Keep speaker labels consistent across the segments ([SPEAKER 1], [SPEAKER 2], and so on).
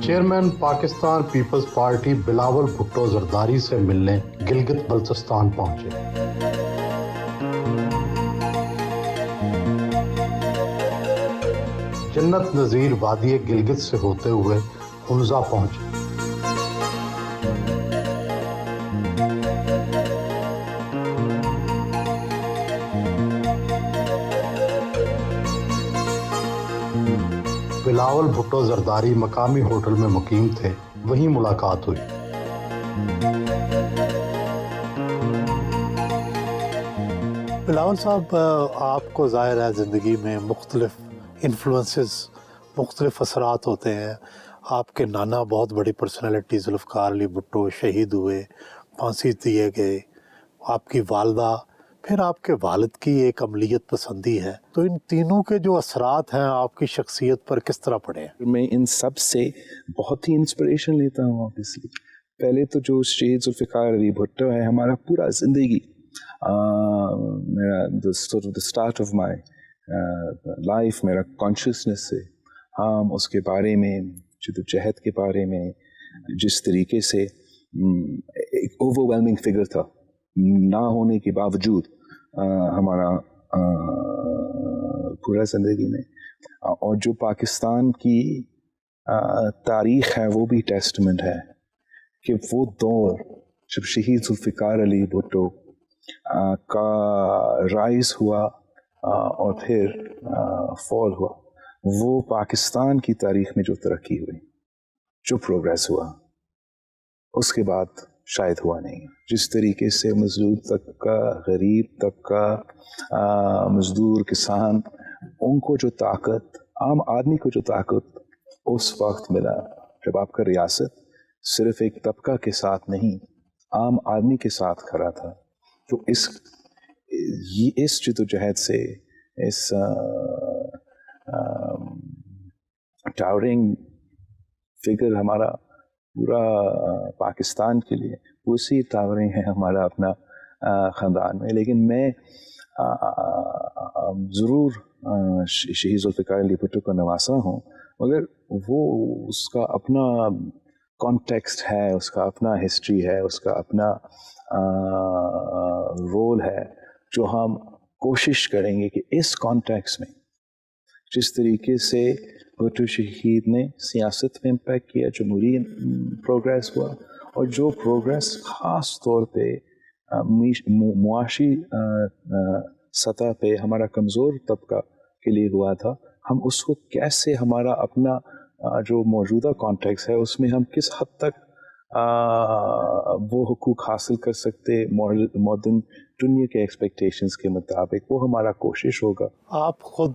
[SPEAKER 1] Chairman Pakistan Peoples Party Bilawal Bhutto Zardari سے ملنے گلگت بلتستان پہنچے۔ جنت نذیر وادی گلگت سے ہوتے ہوئے ہنزا پہنچے۔ بلاول بھٹو زرداری مقامی ہوٹل میں مقیم تھے، وہیں ملاقات ہوئی۔
[SPEAKER 2] بلاول صاحب، آپ کو ظاہر ہے زندگی میں مختلف انفلوئنسز، مختلف اثرات ہوتے ہیں۔ آپ کے نانا بہت بڑی پرسنالٹی ذوالفقار علی بھٹو شہید ہوئے، پھانسی دیے گئے، آپ کی والدہ، پھر آپ کے والد کی ایک عملیت پسندی ہے، تو ان تینوں کے جو اثرات ہیں آپ کی شخصیت پر کس طرح پڑے ہیں؟
[SPEAKER 3] میں ان سب سے بہت ہی انسپریشن لیتا ہوں obviously۔ پہلے تو جو شہید ذوالفقار علی بھٹو ہے، ہمارا پورا زندگی، میرا the start of my life، میرا کانشیسنس سے ہم اس کے بارے میں، جدوجہد کے بارے میں، جس طریقے سے ایک اوورwhelming فگر تھا نہ ہونے کے باوجود ہمارا پورا زندگی میں، اور جو پاکستان کی تاریخ ہے وہ بھی ٹیسٹمنٹ ہے کہ وہ دور جب شہید ذوالفقار علی بھٹو کا رائز ہوا اور پھر فال ہوا، وہ پاکستان کی تاریخ میں جو ترقی ہوئی، جو پروگریس ہوا، اس کے بعد شاید ہوا نہیں۔ جس طریقے سے مزدور طبقہ، غریب طبقہ، مزدور، کسان، ان کو جو طاقت، عام آدمی کو جو طاقت اس وقت ملا جب آپ کا ریاست صرف ایک طبقہ کے ساتھ نہیں، عام آدمی کے ساتھ کھڑا تھا، تو اس جدوجہد سے، اس ٹاورنگ فگر ہمارا پورا پاکستان کے لیے، اسی ٹاورنگ ہے ہمارا اپنا خاندان میں۔ لیکن میں ضرور شہید ذوالفقار علی بھٹو کا نواسا ہوں، مگر وہ اس کا اپنا کانٹیکسٹ ہے، اس کا اپنا ہسٹری ہے، اس کا اپنا رول ہے، جو ہم کوشش کریں گے کہ اس کانٹیکسٹ میں جس طریقے سے بھٹو شہید نے سیاست میں امپیکٹ کیا، جمہوری پروگریس ہوا، اور جو پروگریس خاص طور پہ معاشی سطح پہ ہمارا کمزور طبقہ کے لیے ہوا تھا، ہم اس کو کیسے ہمارا اپنا جو موجودہ کانٹیکس ہے اس میں ہم کس حد تک وہ حقوق حاصل کر سکتے ماڈرن دنیا کے ایکسپیکٹیشنز کے مطابق، وہ ہمارا کوشش ہوگا۔
[SPEAKER 2] آپ خود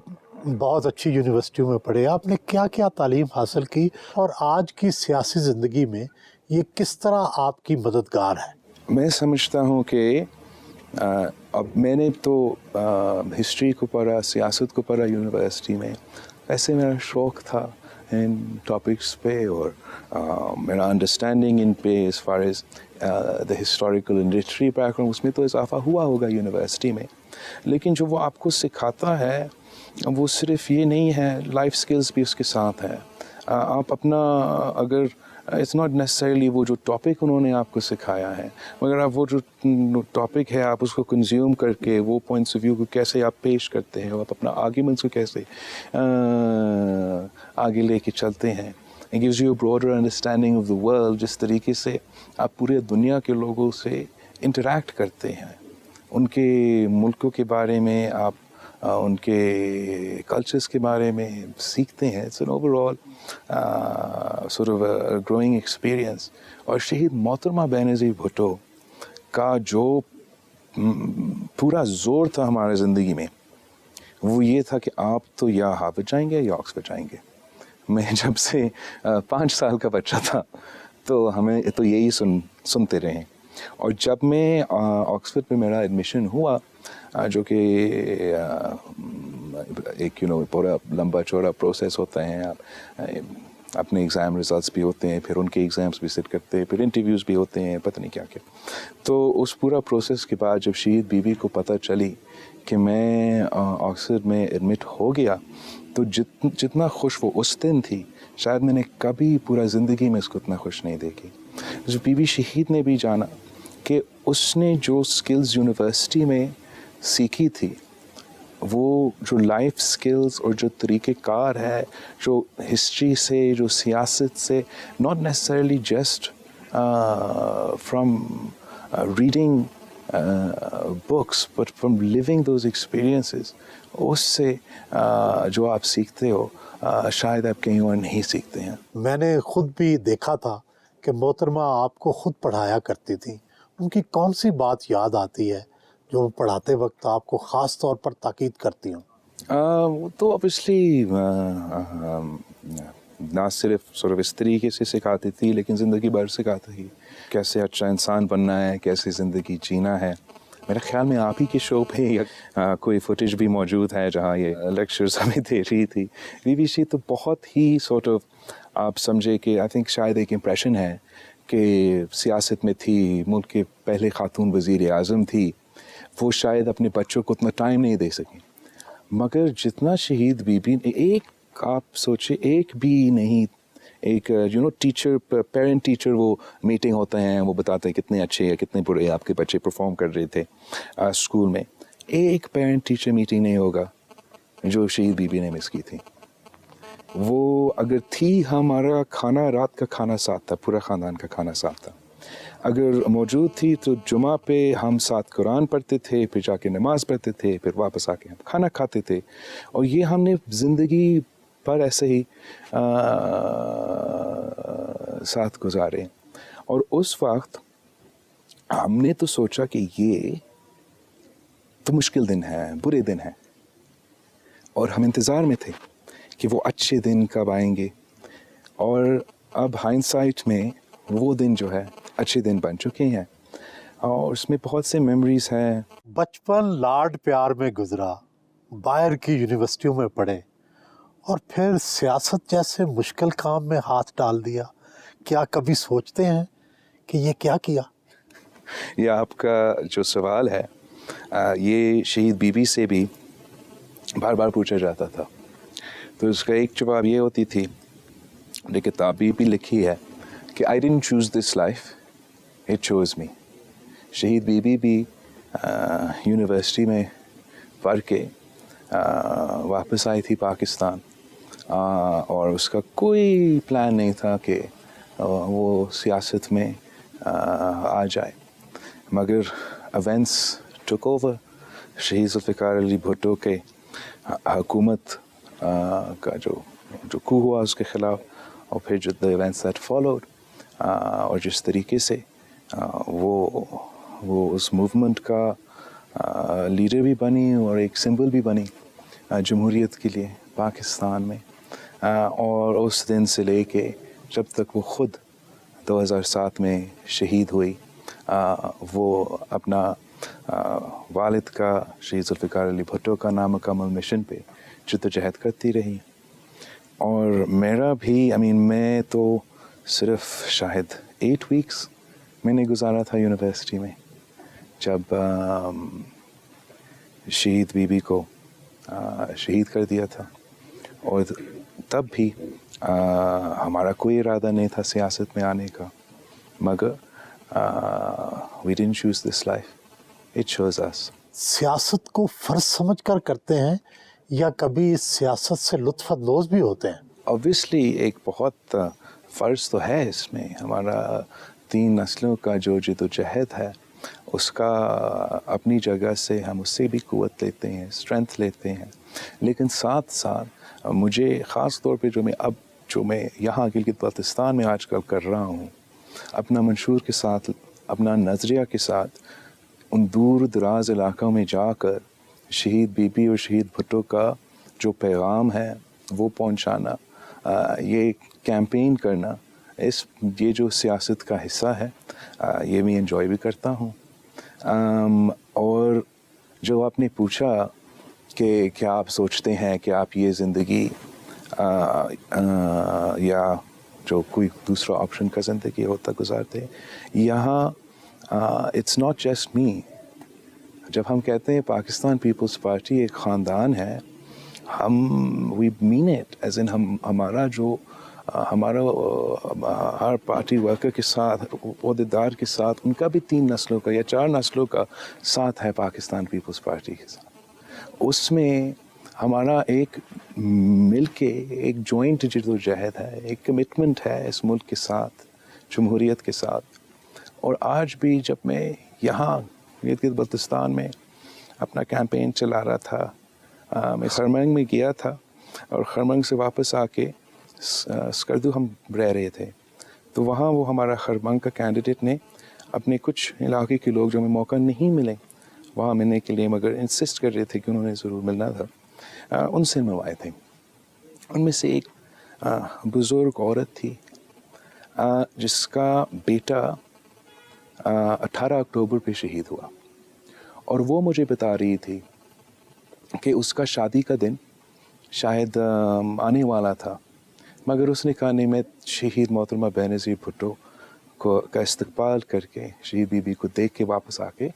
[SPEAKER 2] بہت اچھی یونیورسٹیوں میں پڑھے، آپ نے کیا کیا تعلیم حاصل کی، اور آج کی سیاسی زندگی میں یہ کس طرح آپ کی مددگار ہے؟
[SPEAKER 3] میں سمجھتا ہوں کہ اب میں نے تو ہسٹری کو پڑھا، سیاست کو پڑھا یونیورسٹی میں، ایسے میرا شوق تھا ان ٹاپکس پہ، اور میرا انڈرسٹینڈنگ ان پہ as far as the historical and literary background, اس میں تو اضافہ ہوا ہوگا یونیورسٹی میں، لیکن جو وہ آپ کو سکھاتا ہے وہ صرف یہ نہیں ہے، لائف سکلز بھی اس کے ساتھ ہیں۔ آپ اپنا اگر اٹس ناٹ نیسسریلی وہ جو ٹاپک انہوں نے آپ کو سکھایا ہے، مگر آپ وہ جو ٹاپک ہے آپ اس کو کنزیوم کر کے وہ پوائنٹس آف ویو کو کیسے آپ پیش کرتے ہیں، آپ اپنا آرگیومنٹس کو کیسے آگے لے کے چلتے ہیں، it gives you a broader understanding of the world. جس طریقے سے آپ پورے دنیا کے لوگوں سے انٹریکٹ کرتے ہیں، ان کے ملکوں کے بارے میں آپ ان کے کلچرز کے بارے میں سیکھتے ہیں، it's an overall sort of growing experience. اور شہید محترمہ بینظیر بھٹو کا جو پورا زور تھا ہمارے زندگی میں، وہ یہ تھا کہ آپ تو یا ہارورڈ جائیں گے یا آکسفورڈ جائیں گے۔ میں جب سے 5 سال کا بچہ تھا تو ہمیں تو یہی سنتے رہے، اور جب میں آکسفورڈ میں میرا ایڈمیشن ہوا، جو کہ ایک پورا لمبا چوڑا پروسیس ہوتا ہے، اپنے ایگزام رزلٹس بھی ہوتے ہیں, پھر ان کے ایگزامس بھی سٹ کرتے ہیں, پھر انٹرویوز بھی ہوتے ہیں, پتہ نہیں کیا کیا. تو اس پورا پروسیس کے بعد جب شہید بی بی کو پتہ چلی کہ میں آکسفورڈ میں ایڈمٹ ہو گیا, تو جتنا خوش وہ اس دن تھی, شاید میں نے کبھی پورا زندگی میں اس کو اتنا خوش نہیں دیکھی. جو بی بی شہید نے بھی جانا کہ اس نے جو سکلز یونیورسٹی میں سیکھی تھی, وہ جو لائف سکلز اور جو طریقہ کار ہے, جو ہسٹری سے, جو سیاست سے, not necessarily just from reading books but from living those experiences, اس سے جو آپ سیکھتے ہو شاید آپ کہیں اور نہیں سیکھتے ہیں.
[SPEAKER 2] میں نے خود بھی دیکھا تھا کہ محترمہ آپ کو خود پڑھایا کرتی تھیں. ان کی کون سی بات یاد آتی ہے جو وہ پڑھاتے وقت آپ کو خاص طور پر تاکید کرتی ہوں؟
[SPEAKER 3] وہ تو اوبیسلی نہ صرف اس طریقے سے سکھاتی تھی, لیکن زندگی بھر سکھاتی تھی کیسے اچھا انسان بننا ہے, کیسے زندگی جینا ہے. میرے خیال میں آپ ہی کے شو پہ کوئی فوٹیج بھی موجود ہے جہاں یہ لیکچرز ہمیں دے رہی تھی. بی بی سی تو بہت ہی سورٹ آف آپ سمجھے کہ آئی تھنک شاید ایک امپریشن ہے کہ سیاست میں تھی, ملک کے پہلے خاتون وزیر اعظم تھی, وہ شاید اپنے بچوں کو اتنا ٹائم نہیں دے سکیں. مگر جتنا شہید بی بی نے, ایک آپ سوچے ایک بھی نہیں, ایک ٹیچر پیرنٹ ٹیچر وہ میٹنگ ہوتے ہیں, وہ بتاتے ہیں کتنے اچھے یا کتنے برے آپ کے بچے پرفارم کر رہے تھے اسکول میں. ایک پیرنٹ ٹیچر میٹنگ نہیں ہوگا جو شہید بی بی نے مس کی تھی. وہ اگر تھی, ہمارا کھانا, رات کا کھانا ساتھ تھا, پورا خاندان کا کھانا ساتھ تھا. اگر موجود تھی تو جمعہ پہ ہم ساتھ قرآن پڑھتے تھے, پھر جا کے نماز پڑھتے تھے, پھر واپس آ کے ہم کھانا کھاتے تھے. اور یہ ہم نے زندگی پر ایسے ہی ساتھ گزارے. اور اس وقت ہم نے تو سوچا کہ یہ تو مشکل دن ہے, برے دن ہیں, اور ہم انتظار میں تھے کہ وہ اچھے دن کب آئیں گے. اور اب ہائنڈسائٹ میں وہ دن جو ہے اچھے دن بن چکے ہیں, اور اس میں بہت سے میموریز ہیں.
[SPEAKER 2] بچپن لاڈ پیار میں گزرا, باہر کی یونیورسٹیوں میں پڑھے, اور پھر سیاست جیسے مشکل کام میں ہاتھ ڈال دیا. کیا کبھی سوچتے ہیں کہ یہ کیا کیا؟
[SPEAKER 3] یہ آپ کا جو سوال ہے یہ شہید بی بی سے بھی بار بار پوچھا جاتا تھا. تو اس کا ایک جواب یہ ہوتی تھی, یہ کتاب بھی لکھی ہے کہ I didn't choose this life, it chose me. شہید بی بی بھی یونیورسٹی میں پڑھ کے واپس آئی تھی پاکستان, اور اس کا کوئی پلان نہیں تھا کہ وہ سیاست میں آ جائے. مگر ایونٹس ٹک اوور. شہید ذوالفقار علی بھٹو کے حکومت کا جو کو ہوا اس کے خلاف, اور پھر جو the events that followed, اور جس طریقے سے وہ اس موومنٹ کا لیڈر بھی بنی اور ایک سمبل بھی بنی جمہوریت کے لیے پاکستان میں. اور اس دن سے لے کے جب تک وہ خود 2007 میں شہید ہوئی, وہ اپنا والد کا, شہید ذوالفقار علی بھٹو کا نامکمل مشن پہ جدوجہد کرتی رہی. اور میرا بھی میں تو صرف شاید 8 ویکس میں نے گزارا تھا یونیورسٹی میں جب شہید بی بی کو شہید کر دیا تھا. اور تب بھی ہمارا کوئی ارادہ نہیں تھا سیاست میں آنے کا, مگر we didn't choose this life, it chose us.
[SPEAKER 2] سیاست کو فرض سمجھ کر کرتے ہیں یا کبھی سیاست سے لطف اندوز بھی ہوتے ہیں؟
[SPEAKER 3] Obviously ایک بہت فرض تو ہے اس میں. ہمارا 3 نسلوں کا جو جدوجہد ہے اس کا اپنی جگہ سے ہم اس سے بھی قوت لیتے ہیں, اسٹرینتھ لیتے ہیں. لیکن ساتھ ساتھ مجھے خاص طور پہ جو میں یہاں گلگت بلتستان میں آج کل کر رہا ہوں, اپنا منشور کے ساتھ, اپنا نظریہ کے ساتھ ان دور دراز علاقوں میں جا کر شہید بی بی اور شہید بھٹو کا جو پیغام ہے وہ پہنچانا, یہ کیمپین کرنا, یہ جو سیاست کا حصہ ہے, یہ میں انجوائے بھی کرتا ہوں. اور جو آپ نے پوچھا کہ کیا آپ سوچتے ہیں کہ آپ یہ زندگی یا جو کوئی دوسرا آپشن کا زندگی ہوتا گزارتے. یہاں اٹس ناٹ جسٹ می. جب ہم کہتے ہیں پاکستان پیپلز پارٹی ایک خاندان ہے, ہم وی مین اٹ ایز ان ہمارا ہر پارٹی ورکر کے ساتھ, عہدیدار کے ساتھ, ان کا بھی 3 نسلوں کا یا 4 نسلوں کا ساتھ ہے پاکستان پیپلز پارٹی کے ساتھ. اس میں ہمارا ایک مل کے ایک جوائنٹ جدوجہد ہے, ایک کمٹمنٹ ہے اس ملک کے ساتھ, جمہوریت کے ساتھ. اور آج بھی جب میں یہاں گلگت بلتستان میں اپنا کیمپین چلا رہا تھا, میں خرمنگ میں گیا تھا اور خرمنگ سے واپس آ کے اسکردو ہم رہ رہے تھے, تو وہاں وہ ہمارا خرمنگ کا کینڈیڈیٹ نے اپنے کچھ علاقے کے لوگ جو ہمیں موقع نہیں ملے وہاں ملنے کے لیے, مگر انسسٹ کر رہے تھے کہ انہوں نے ضرور ملنا تھا, ان سے ملوائے تھے. ان میں سے ایک بزرگ عورت تھی جس کا بیٹا 18 اکتوبر پہ شہید ہوا, اور وہ مجھے بتا رہی تھی کہ اس کا شادی کا دن شاید آنے والا تھا, مگر اس نے کہا نہیں, میں شہید محترمہ بینظیر بھٹو کا استقبال کر کے شہید بی بی کو دیکھ کے واپس آ کے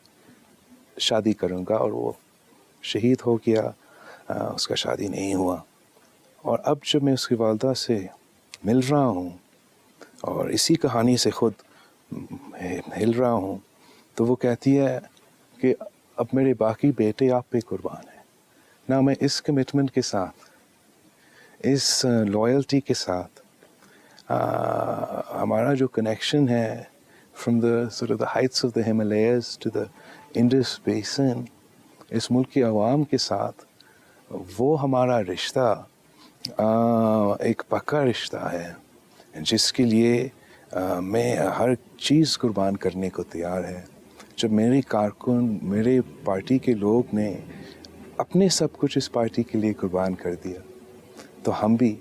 [SPEAKER 3] شادی کروں گا. اور وہ شہید ہو گیا, اس کا شادی نہیں ہوا. اور اب جب میں اس کی والدہ سے مل رہا ہوں اور اسی کہانی سے خود ہل رہا ہوں, تو وہ کہتی ہے کہ اب میرے باقی بیٹے آپ پہ قربان ہیں. نہ میں اس کمٹمنٹ کے ساتھ, اس لائلٹی کے ساتھ, ہمارا جو کنیکشن ہے from the heights of the Himalayas to the Indus Basin, اس ملک کی عوام کے ساتھ, وہ ہمارا رشتہ ایک پکا رشتہ ہے جس کے لیے میں ہر چیز قربان کرنے کو تیار ہے. جب میری کارکن, میرے پارٹی کے لوگ نے اپنے سب کچھ اس پارٹی کے لیے قربان کر دیا, تو ہم بھی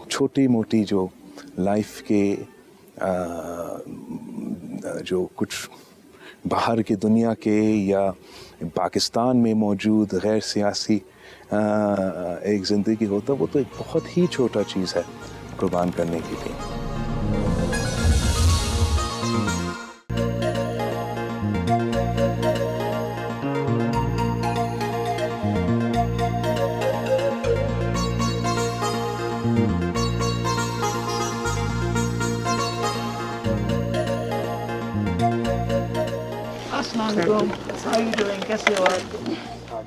[SPEAKER 3] چھوٹی موٹی جو لائف کے جو کچھ باہر کی دنیا کے یا پاکستان میں موجود غیر سیاسی ایک زندگی ہوتا, وہ تو ایک بہت ہی چھوٹا چیز ہے قربان کرنے کے لیے.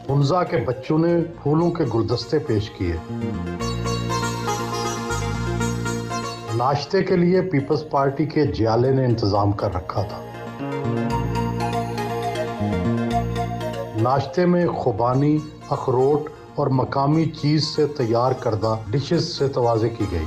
[SPEAKER 1] منزا کے بچوں نے پھولوں کے گلدستے پیش کیے. ناشتے کے لیے پیپلز پارٹی کے جیالے نے انتظام کر رکھا تھا. ناشتے میں خوبانی, اخروٹ اور مقامی چیز سے تیار کردہ ڈشز سے توازے کی گئی.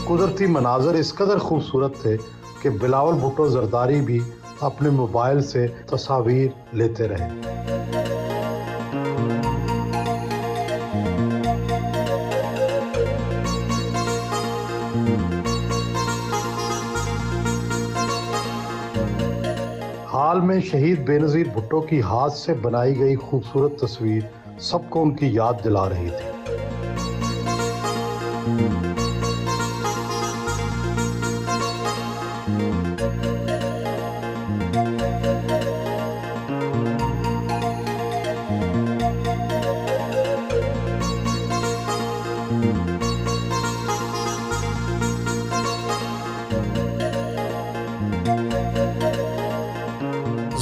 [SPEAKER 1] قدرتی مناظر اس قدر خوبصورت تھے کہ بلاول بھٹو زرداری بھی اپنے موبائل سے تصاویر لیتے رہے. حال میں شہید بینظیر بھٹو کی ہاتھ سے بنائی گئی خوبصورت تصویر سب کو ان کی یاد دلا رہی تھی.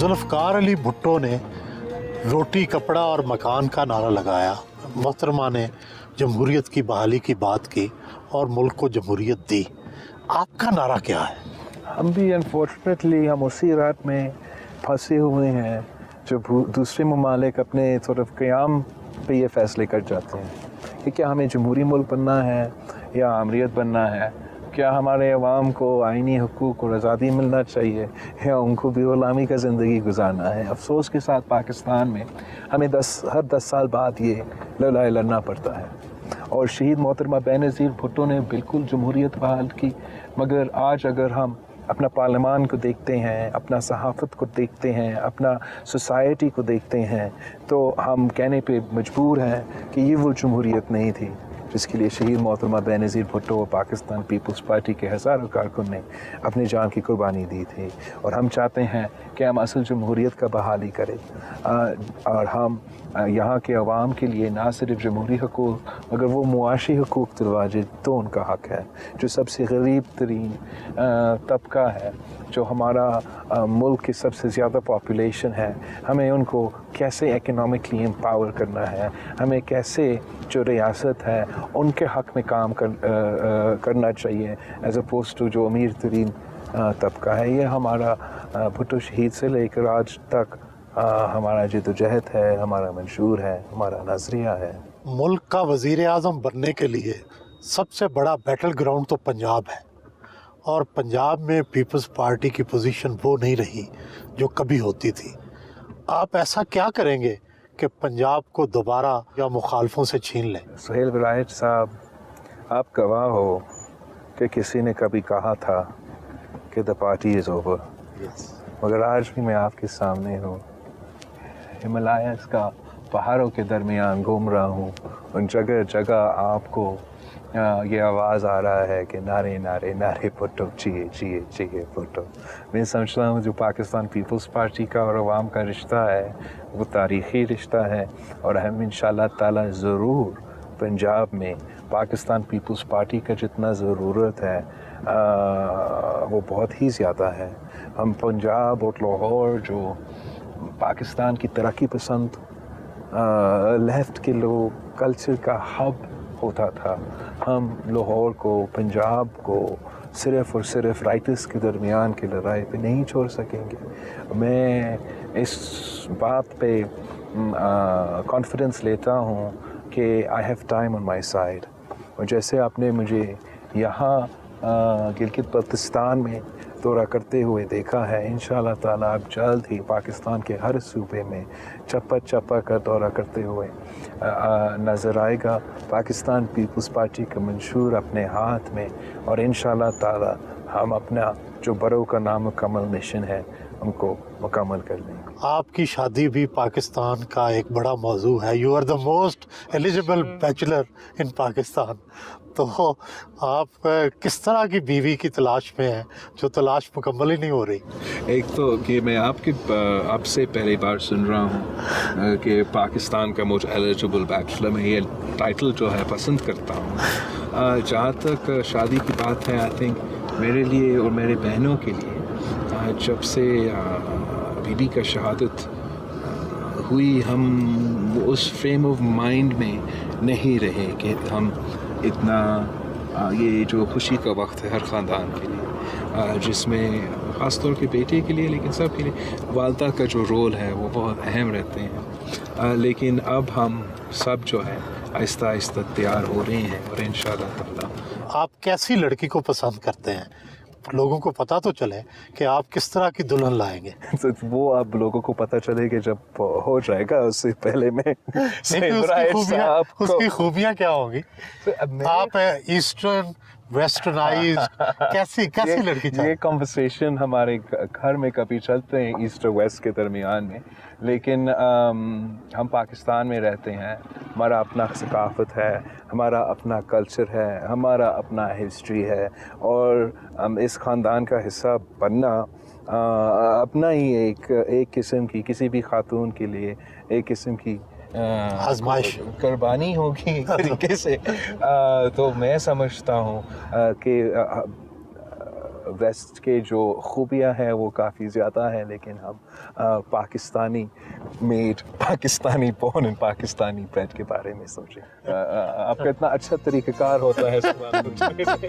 [SPEAKER 2] ذوالفقار علی بھٹو نے روٹی, کپڑا اور مکان کا نعرہ لگایا. محترمہ نے جمہوریت کی بحالی کی بات کی اور ملک کو جمہوریت دی. آپ کا نعرہ کیا ہے؟
[SPEAKER 3] ہم بھی انفارچونیٹلی ہم اسی رات میں پھنسے ہوئے ہیں جب دوسرے ممالک اپنے قیام پہ یہ فیصلے کر جاتے ہیں کہ کیا ہمیں جمہوری ملک بننا ہے یا آمریت بننا ہے, کیا ہمارے عوام کو آئینی حقوق اور آزادی ملنا چاہیے یا ان کو بھی غلامی کا زندگی گزارنا ہے. افسوس کے ساتھ پاکستان میں ہمیں ہر 10 سال بعد یہ لڑائی لڑنا پڑتا ہے. اور شہید محترمہ بینظیر بھٹو نے بالکل جمہوریت بحال کی, مگر آج اگر ہم اپنا پارلیمان کو دیکھتے ہیں, اپنا صحافت کو دیکھتے ہیں, اپنا سوسائٹی کو دیکھتے ہیں, تو ہم کہنے پہ مجبور ہیں کہ یہ وہ جمہوریت نہیں تھی جس کے لیے شہید محترمہ بینظیر بھٹو اور پاکستان پیپلز پارٹی کے ہزاروں کارکن نے اپنی جان کی قربانی دی تھی. اور ہم چاہتے ہیں کہ ہم اصل جمہوریت کا بحالی کریں, اور ہم یہاں کے عوام کے لیے نہ صرف جمہوری حقوق مگر وہ معاشی حقوق دلواجے تو ان کا حق ہے. جو سب سے غریب ترین طبقہ ہے, جو ہمارا ملک کی سب سے زیادہ پاپولیشن ہے, ہمیں ان کو کیسے اکنامکلی امپاور کرنا ہے, ہمیں کیسے جو ریاست ہے ان کے حق میں کام کرنا چاہیے ایز اپوز ٹو جو امیر ترین طبقہ ہے. یہ ہمارا بھٹو شہید سے لے کر آج تک ہمارا جدوجہد ہے, ہمارا منشور ہے, ہمارا نظریہ ہے.
[SPEAKER 2] ملک کا وزیر اعظم بننے کے لیے سب سے بڑا بیٹل گراؤنڈ تو پنجاب ہے, اور پنجاب میں پیپلز پارٹی کی پوزیشن وہ نہیں رہی جو کبھی ہوتی تھی. آپ ایسا کیا کریں گے کہ پنجاب کو دوبارہ یا مخالفوں سے چھین لیں؟
[SPEAKER 3] سہیل ولایت صاحب, آپ گواہ ہو کہ کسی نے کبھی کہا تھا کہ دا پارٹی از اوور, مگر آج بھی میں آپ کے سامنے ہوں, ہمالیاز کا پہاڑوں کے درمیان گھوم رہا ہوں, ان جگہ جگہ آپ کو یہ آواز آ رہا ہے کہ نعرے نعرے نعرے بھٹو چاہیے چاہیے چاہیے بھٹو. میں سمجھتا ہوں جو پاکستان پیپلز پارٹی کا اور عوام کا رشتہ ہے وہ تاریخی رشتہ ہے, اور ہم انشاءاللہ تعالی ضرور پنجاب میں پاکستان پیپلز پارٹی کا جتنا ضرورت ہے وہ بہت ہی زیادہ ہے. ہم پنجاب اور لاہور جو پاکستان کی ترقی پسند لیفٹ کے لوگ کلچر کا ہب ہوتا تھا, ہم لاہور کو پنجاب کو صرف اور صرف رائٹرز کے درمیان کی لڑائی پہ نہیں چھوڑ سکیں گے. میں اس بات پہ کانفیڈنس لیتا ہوں کہ I have time on my side, اور جیسے آپ نے مجھے یہاں گلگت بلتستان میں دورہ کرتے ہوئے دیکھا ہے, انشاءاللہ تعالیٰ آپ جلد ہی پاکستان کے ہر صوبے میں چپا چپا کر دورہ کرتے ہوئے نظر آئے گا. پاکستان پیپلز پارٹی کا منشور اپنے ہاتھ میں, اور انشاءاللہ تعالیٰ ہم اپنا جو برو کا نامکمل مشن ہے ان کو مکمل کر لیں گے.
[SPEAKER 2] آپ کی شادی بھی پاکستان کا ایک بڑا موضوع ہے. You are the most eligible bachelor in Pakistan. تو آپ کس طرح کی بیوی کی تلاش میں ہیں جو تلاش مکمل ہی نہیں ہو رہی؟
[SPEAKER 3] ایک تو کہ میں آپ سے پہلی بار سن رہا ہوں کہ پاکستان کا موسٹ ایلیجبل بیچلر, میں یہ ٹائٹل جو ہے پسند کرتا ہوں. جہاں تک شادی کی بات ہے, آئی تھنک میرے لیے اور میرے بہنوں کے لیے جب سے بیوی کا شہادت ہوئی, ہم اس فریم آف مائنڈ میں نہیں رہے کہ ہم اتنا یہ جو خوشی کا وقت ہے ہر خاندان کے لیے, جس میں خاص طور پہ بیٹے کے لیے لیکن سب کے لیے والدہ کا جو رول ہے وہ بہت اہم رہتے ہیں. لیکن اب ہم سب جو ہے آہستہ آہستہ تیار ہو رہے ہیں, اور انشاءاللہ تعالیٰ.
[SPEAKER 2] آپ کیسی لڑکی کو پسند کرتے ہیں؟ لوگوں کو پتہ تو چلے کہ آپ کس طرح کی دلہن لائیں گے.
[SPEAKER 3] وہ اب لوگوں کو پتہ چلے کہ جب ہو جائے گا, اس سے پہلے میں
[SPEAKER 2] اس کی خوبیاں کیا ہوں گی؟ آپ ایسٹرن ویسٹرنائز کیسی لڑکی چاہیے؟
[SPEAKER 3] یہ کنورسیشن ہمارے گھر میں کبھی چلتے ہیں ایسٹ اور ویسٹ کے درمیان میں, لیکن ہم پاکستان میں رہتے ہیں, ہمارا اپنا ثقافت ہے, ہمارا اپنا کلچر ہے, ہمارا اپنا ہسٹری ہے, اور اس خاندان کا حصہ بننا اپنا ہی ایک قسم کی کسی بھی خاتون کے لیے ایک قسم کی
[SPEAKER 2] آزمائش
[SPEAKER 3] قربانی ہوگی ایک طریقے سے. تو میں سمجھتا ہوں کہ ویسٹ کے جو خوبیاں ہیں وہ کافی زیادہ ہیں, لیکن ہم Pakistani made, Pakistani born and Pakistani bred کے بارے میں سوچیں. آپ کا اتنا اچھا طریقہ کار ہوتا ہے سوال پوچھنے میں.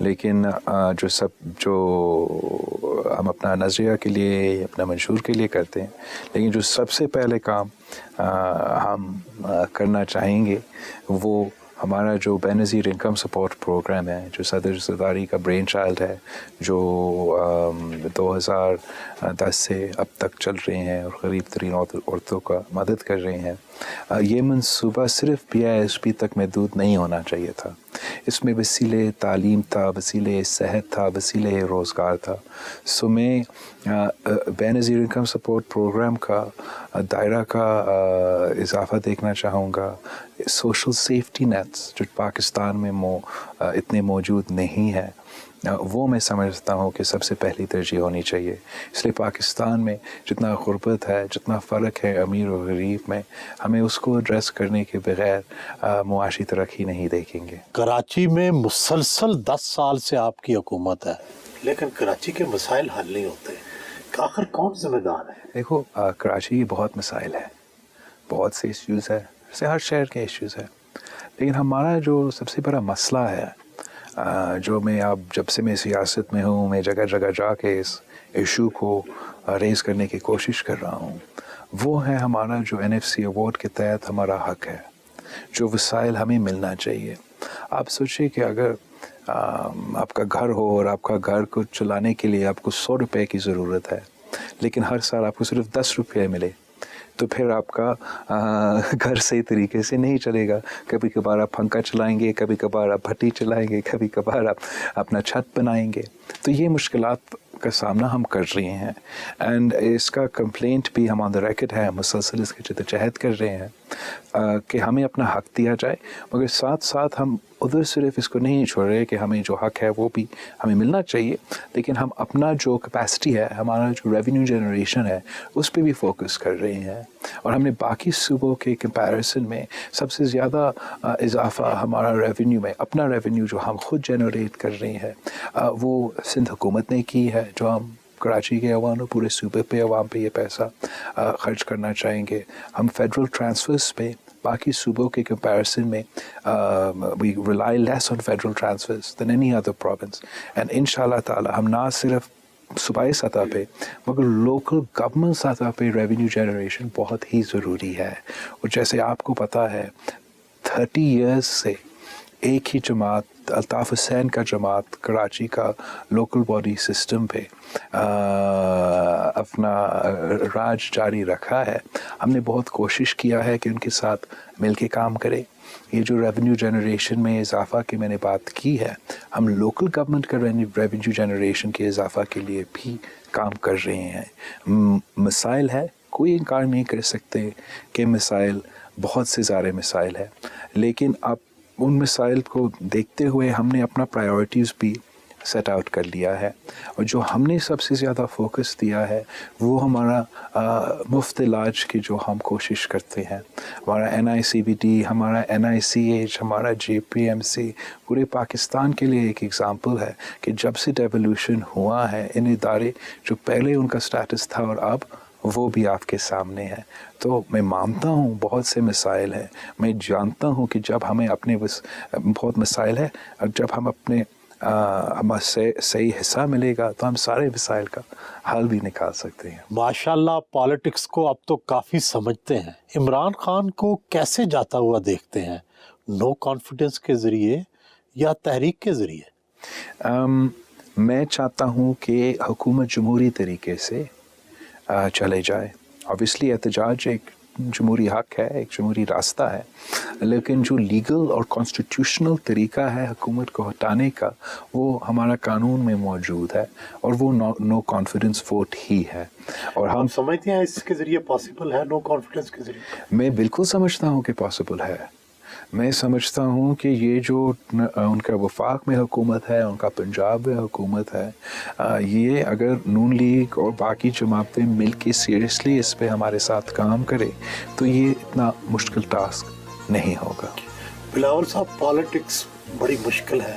[SPEAKER 3] لیکن جو ہم اپنا نظریہ کے لیے اپنا منشور کے لیے کرتے ہیں، لیکن جو سب سے پہلے کام ہم کرنا چاہیں گے وہ ہمارا جو بے نظیر انکم سپورٹ پروگرام ہے، جو صدر زرداری کا برین چائلڈ ہے، جو 2010 سے اب تک چل رہے ہیں اور قریب ترین عورتوں کا مدد کر رہے ہیں. یہ منصوبہ صرف PISB تک محدود نہیں ہونا چاہیے تھا. اس میں وسیلے تعلیم تھا، وسیلے صحت تھا، وسیلے روزگار تھا. سو میں بے نظیر انکم سپورٹ پروگرام کا دائرہ کا اضافہ دیکھنا چاہوں گا. سوشل سیفٹی نیٹس جو پاکستان میں اتنے موجود نہیں ہیں، وہ میں سمجھتا ہوں کہ سب سے پہلی ترجیح ہونی چاہیے. اس لیے پاکستان میں جتنا غربت ہے، جتنا فرق ہے امیر و غریب میں، ہمیں اس کو ایڈریس کرنے کے بغیر معاشی ترقی نہیں دیکھیں گے.
[SPEAKER 2] کراچی میں مسلسل 10 سال سے آپ کی حکومت ہے، لیکن کراچی کے مسائل حل نہیں ہوتے. آخر کون ذمہ دار ہے؟
[SPEAKER 3] دیکھو، کراچی کی بہت مسائل ہیں، بہت سے ایشوز ہیں، جیسے ہر شہر کے ایشوز ہیں، لیکن ہمارا جو سب سے بڑا مسئلہ ہے، جو میں اب جب سے میں سیاست میں ہوں، میں جگہ جگہ جا کے اس ایشو کو ریز کرنے کی کوشش کر رہا ہوں، وہ ہے ہمارا جو NFC ایوارڈ کے تحت ہمارا حق ہے، جو وسائل ہمیں ملنا چاہیے. آپ سوچیں کہ اگر آپ کا گھر ہو اور آپ کا گھر کو چلانے کے لیے آپ کو 100 روپے کی ضرورت ہے، لیکن ہر سال آپ کو صرف 10 روپے ملے، تو پھر آپ کا گھر صحیح طریقے سے نہیں چلے گا. کبھی کبھار آپ پنکھا چلائیں گے، کبھی کبھار آپ بھٹی چلائیں گے، کبھی کبھار آپ اپنا چھت بنائیں گے. تو یہ مشکلات کا سامنا ہم کر رہے ہیں، اینڈ اس کا کمپلینٹ بھی ہم آن دا ریکڈ ہے، مسلسل اس کی جدوجہد کر رہے ہیں کہ ہمیں اپنا حق دیا جائے، مگر ساتھ ساتھ ہم ادھر صرف اس کو نہیں چھوڑ رہے کہ ہمیں جو حق ہے وہ بھی ہمیں ملنا چاہیے، لیکن ہم اپنا جو کیپیسٹی ہے، ہمارا جو ریونیو جنریشن ہے، اس پہ بھی فوکس کر رہے ہیں. اور ہم نے باقی صوبوں کے کمپیریزن میں سب سے زیادہ اضافہ ہمارا ریونیو میں، اپنا ریونیو جو ہم خود جنریٹ کر رہے ہیں، وہ سندھ حکومت نے کی ہے، جو ہم کراچی کے عوام پورے صوبے پہ عوام پہ یہ پیسہ خرچ کرنا چاہیں گے. ہم فیڈرل ٹرانسفرز پہ باقی صوبوں کے کمپیریزن میں we rely less on federal transfers than any other province, and انشاءاللہ تعالی ہم نہ صرف صوبائی سطح پہ مگر لوکل گورنمنٹ سطح پہ ریونیو جنریشن بہت ہی ضروری ہے. اور جیسے آپ کو پتہ ہے 30 ایئرز سے ایک ہی جماعت، الطاف حسین کا جماعت کراچی کا لوکل باڈی سسٹم پہ اپنا راج جاری رکھا ہے. ہم نے بہت کوشش کیا ہے کہ ان کے ساتھ مل کے کام کرے. یہ جو ریونیو جنریشن میں اضافہ کی میں نے بات کی ہے، ہم لوکل گورنمنٹ کا ریونیو جنریشن کے اضافہ کے لیے بھی کام کر رہے ہیں. مسائل ہے، کوئی انکار نہیں کر سکتے کہ مسائل بہت سے زیادہ مسائل ہیں، لیکن اب ان مسائل کو دیکھتے ہوئے ہم نے اپنا پرائیورٹیز بھی سیٹ آؤٹ کر لیا ہے. اور جو ہم نے سب سے زیادہ فوکس دیا ہے وہ ہمارا مفت علاج کی جو ہم کوشش کرتے ہیں. ہمارا NICVT، ہمارا NICH، ہمارا JPMC پورے پاکستان کے لیے ایک ایگزامپل ہے کہ جب سے ڈیولوشن ہوا ہے، ان ادارے جو پہلے ان کا سٹیٹس تھا اور اب وہ بھی آپ کے سامنے ہے. تو میں مانتا ہوں بہت سے مسائل ہیں، میں جانتا ہوں کہ جب ہمیں اپنے بہت مسائل ہے، اور جب ہم اپنے ہمیں صحیح حصہ ملے گا تو ہم سارے مسائل کا حل بھی نکال سکتے ہیں.
[SPEAKER 2] ماشاءاللہ آپ پالیٹکس کو اب تو کافی سمجھتے ہیں. عمران خان کو کیسے جاتا ہوا دیکھتے ہیں؟ نو کانفیڈنس کے ذریعے یا تحریک کے ذریعے؟
[SPEAKER 3] میں چاہتا ہوں کہ حکومت جمہوری طریقے سے چلے جائے. اوبیسلی احتجاج ایک جمہوری حق ہے، ایک جمہوری راستہ ہے، لیکن جو لیگل اور کانسٹیٹیوشنل طریقہ ہے حکومت کو ہٹانے کا، وہ ہمارا قانون میں موجود ہے، اور وہ نو کانفیڈنس ووٹ ہی ہے. اور ہم
[SPEAKER 2] سمجھتے ہیں اس کے ذریعے پاسبل ہے نو کانفیڈنس کے ذریعے؟
[SPEAKER 3] میں بالکل سمجھتا ہوں کہ پاسبل ہے. میں سمجھتا ہوں کہ یہ جو ان کا وفاق میں حکومت ہے، ان کا پنجاب میں حکومت ہے، یہ اگر نون لیگ اور باقی جماعتیں مل کے سیریسلی اس پہ ہمارے ساتھ کام کرے تو یہ اتنا مشکل ٹاسک نہیں ہوگا.
[SPEAKER 2] بلاول صاحب، پالیٹکس بڑی مشکل ہے،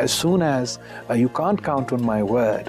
[SPEAKER 3] As soon as you can't count on my word,